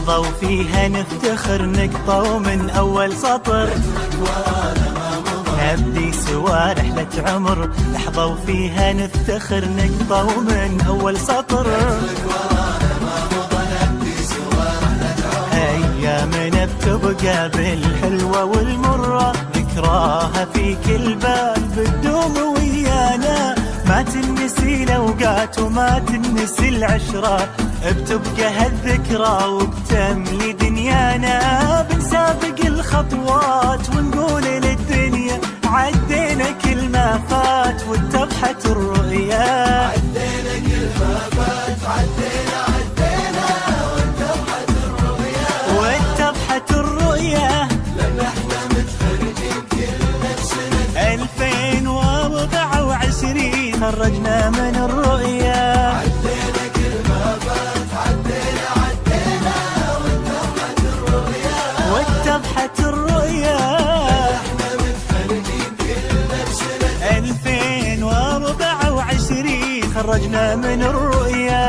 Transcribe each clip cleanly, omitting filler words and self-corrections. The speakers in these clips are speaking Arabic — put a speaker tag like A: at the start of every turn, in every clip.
A: لحظة وفيها نفتخر نقطة ومن أول سطر نبدي سوا رحلة عمر. لحظة وفيها نفتخر نقطة ومن أول سطر أيامنا بتبقى بالحلوة والمرة ذكراها في كل بال بتدوم ويانا. ما تنسي الأوقات وما تنسي العشرة بتبقى هالذكرى وبتملي دنيانا. بنسابق الخطوات ونقول للدنيا عدينا كل ما فات واتضحت الرؤيا.
B: عدينا كل ما فات عدينا واتضحت الرؤيا.
A: واتضحت الرؤيا
B: لما احنا متخرجين كلنا بسنة
A: 2024 خرجنا من الرؤيا.
B: عدينا كل ما فات عدينا واتضحت الرؤيا.
A: واتضحت الرؤيا
B: احنا متخرجين كلنا بسنة
A: 2024 خرجنا من الرؤيا.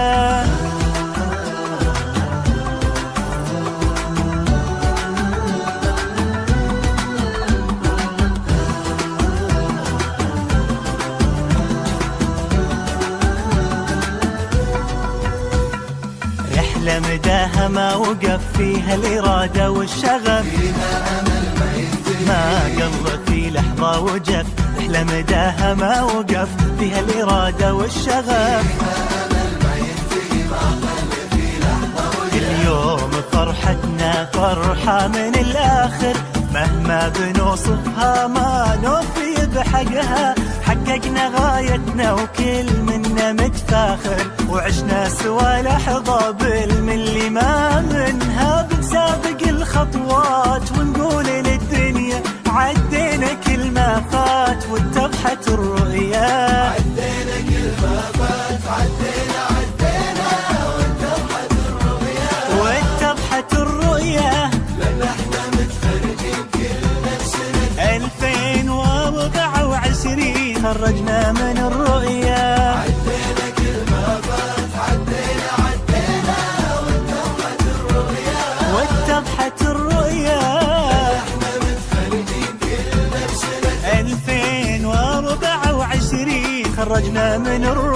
A: رحلة مداها ما وقف فيها الإرادة والشغف.
B: فيها أمل ما ينتهي
A: ما قل في لحظة وجف. رحلة مداها ما وقف فيها الإرادة والشغف.
B: أمل ما ينتهي ما قل في لحظة وجف.
A: اليوم فرحتنا فرحة من الآخر مهما بنوصفها ما نوفي بحقها. حققنا غايتنا وكل منا متفاخر وعشنا سوا لحظة بالملي ما منها. بنسابق الخطوات ونقول للدنيا عدينا كل ما فات واتضحت الرؤيا.
B: عدينا كل ما فات عدينا واتضحت الرؤيا.
A: واتضحت الرؤيا
B: لأن احنا متخرجين كلنا بسنة
A: 2024 خرجنا من الرؤيا.
B: عدينا كل ما فات عدينا واتضحت الرؤيا.
A: واتضحت الرؤيا
B: احنا متخرجين كلنا بسنة
A: 2024 خرجنا من الرؤيا.